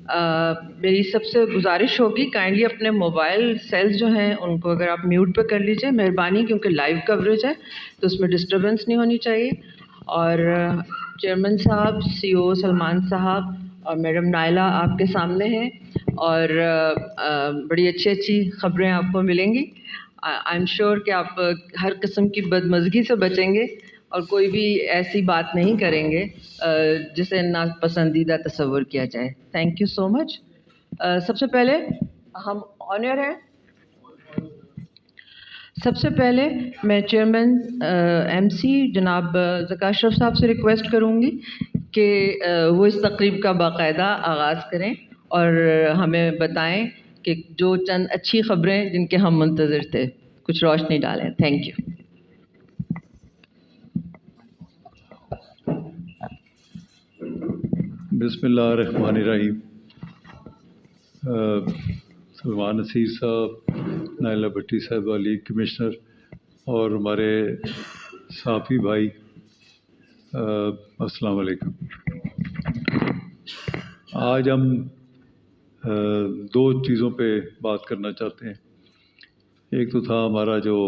میری سب سے گزارش ہوگی کائنڈلی اپنے موبائل سیلز جو ہیں ان کو اگر آپ میوٹ پہ کر لیجیے مہربانی، کیونکہ لائیو کوریج ہے تو اس میں ڈسٹربنس نہیں ہونی چاہیے. اور چیئرمین صاحب، سی او سلمان صاحب اور میڈم نائلہ آپ کے سامنے ہیں، اور بڑی اچھی اچھی خبریں آپ کو ملیں گی. آئی ایم شیور کہ آپ ہر قسم کی بدمزگی سے بچیں گے اور کوئی بھی ایسی بات نہیں کریں گے جسے ناپسندیدہ تصور کیا جائے. تھینک یو سو مچ. سب سے پہلے ہم آنر ہیں. سب سے پہلے میں چیئرمین ایم سی جناب ذکا اشرف صاحب سے ریکویسٹ کروں گی کہ وہ اس تقریب کا باقاعدہ آغاز کریں اور ہمیں بتائیں کہ جو چند اچھی خبریں جن کے ہم منتظر تھے کچھ روشنی ڈالیں. Thank you. بسم اللہ الرحمن الرحیم. سلمان نصیر صاحب، نائلہ بھٹی صاحب، علی کمشنر اور ہمارے صحافی بھائی، السلام علیکم. آج ہم دو چیزوں پہ بات کرنا چاہتے ہیں. ایک تو تھا ہمارا جو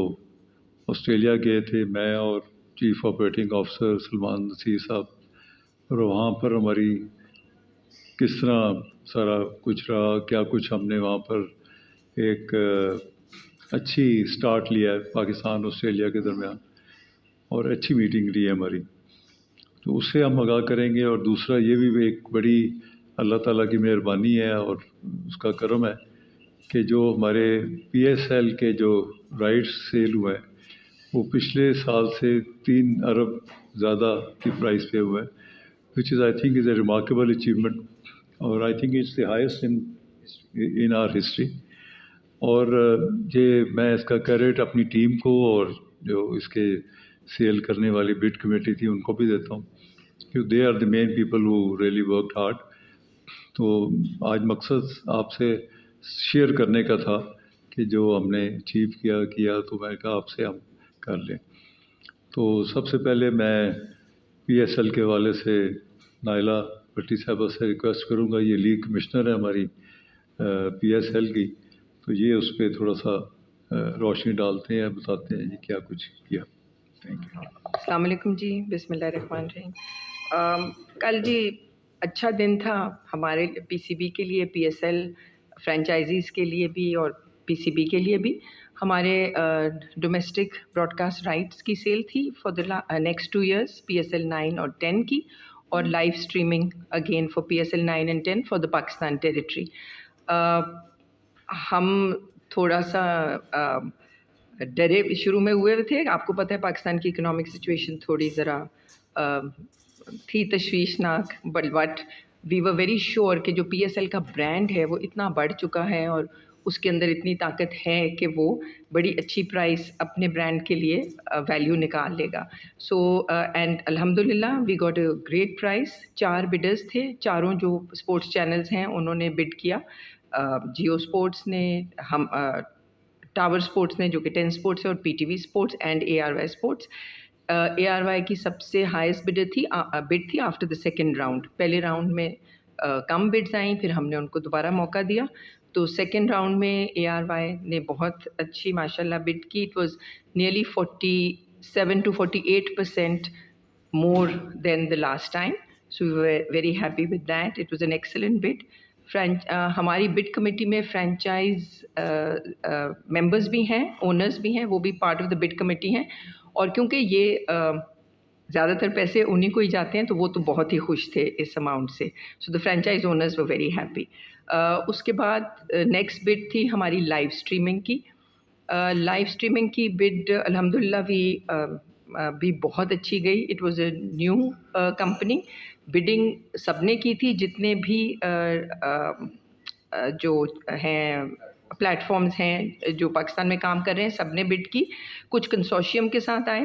آسٹریلیا گئے تھے میں اور chief operating officer Salman Naseer صاحب، اور وہاں پر ہماری کس طرح سارا کچھ رہا، کیا کچھ ہم نے وہاں پر ایک اچھی سٹارٹ لیا ہے پاکستان آسٹریلیا کے درمیان، اور اچھی میٹنگ رہی ہے ہماری، تو اس سے ہم آگاہ کریں گے. اور دوسرا یہ بھی ایک بڑی اللہ تعالیٰ کی مہربانی ہے اور اس کا کرم ہے کہ جو ہمارے پی ایس ایل کے جو رائٹس سیل ہوئے ہیں وہ پچھلے سال سے 3 ارب زیادہ کی پرائز پہ ہوا ہے، which is I think is a remarkable achievement, اور I think it's the highest in our history. اور یہ میں اس کا کریڈٹ اپنی ٹیم کو اور جو اس کے سیل کرنے والی بڈ کمیٹی تھی ان کو بھی دیتا ہوں، کیونکہ they are the main people who really work hard. تو آج مقصد آپ سے شیئر کرنے کا تھا کہ جو ہم نے اچیو کیا تو میں کہا آپ سے ہم کر لیں. تو سب سے پہلے میں پی ایس ایل کے حوالے سے نائلہ بھٹی صاحبہ سے ریکویسٹ کروں گا، یہ لیگ کمشنر ہے ہماری پی ایس ایل کی، تو یہ اس پہ تھوڑا سا روشنی ڈالتے ہیں، بتاتے ہیں جی کیا کچھ کیا. Thank you. السلام علیکم جی. بسم اللہ الرحمن الرحیم. کل جی اچھا دن تھا ہمارے پی سی بی کے لیے، پی ایس ایل فرینچائزیز کے لیے بھی اور پی سی بی کے لیے بھی. ہمارے ڈومیسٹک براڈ کاسٹ رائٹس کی سیل تھی for the next 2 years, P S L 9 اور 10 کی، اور live streaming again for P S L 9 and 10 for the Pakistan territory. ہم تھوڑا سا ڈرے شروع میں ہوئے تھے. آپ کو پتہ ہے پاکستان کی اکنامک سچویشن تھوڑی ذرا تھی تشویشناک، but we were very sure کہ جو پی ایس ایل کا برانڈ ہے وہ اتنا بڑھ چکا ہے اور اس کے اندر اتنی طاقت ہے کہ وہ بڑی اچھی پرائس اپنے برانڈ کے لیے ویلیو نکال لے گا. سو اینڈ الحمد للہ we got a great prize. 4 bidders تھے، چاروں جو اسپورٹس چینلز ہیں انہوں نے بڈ کیا. جیو اسپورٹس نے، ہم ٹاور اسپورٹس نے جو کہ 10 اسپورٹس ہے، اور P T V sports and A R Y sports. A R Y کی سب سے ہائیسٹ بڈ تھی آفٹر دا سیکنڈ راؤنڈ. پہلے راؤنڈ میں کم بڈز آئیں، پھر ہم نے ان کو دوبارہ موقع دیا، تو سیکنڈ راؤنڈ میں اے آر وائی نے بہت اچھی ماشاء اللہ بڈ کی. It was nearly 47 to 48% more than the last time. So we were very happy with that. It was an excellent bid. ہماری بڈ کمیٹی میں فرینچائز ممبرز بھی ہیں، اونرز بھی ہیں، وہ بھی part of the bid committee ہیں. اور کیونکہ یہ زیادہ تر پیسے انہیں کو ہی جاتے ہیں تو وہ تو بہت ہی خوش تھے اس اماؤنٹ سے. So the franchise owners were very happy. اس کے بعد نیکسٹ بڈ تھی ہماری لائیو اسٹریمنگ کی. لائیو اسٹریمنگ کی بڈ الحمد للہ بھی بہت اچھی گئی. It was a new company. Bidding سب نے کی تھی، جتنے بھی جو ہیں پلیٹ فارمز ہیں جو پاکستان میں کام کر رہے ہیں، سب نے بڈ کی. کچھ کنسورشیم کے ساتھ آئے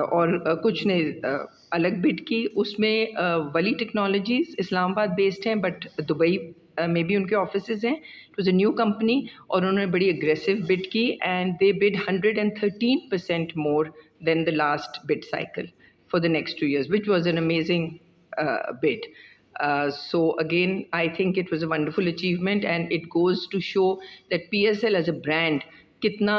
اور کچھ نے الگ بڈ کی. اس میں ولی ٹیکنالوجیز اسلام آباد بیسڈ ہیں بٹ دبئی میں بھی ان کے آفیسز ہیں. It was a new company اور انہوں نے بڑی اگریسو بڈ کی and they bid 113% more than the last bid cycle for the next 2 years, which was an amazing bid. So again, I think it was a wonderful achievement, and it goes to show that PSL as a brand kitna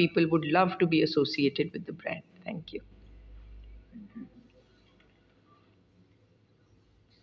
people would love to be associated with the brand. Thank you.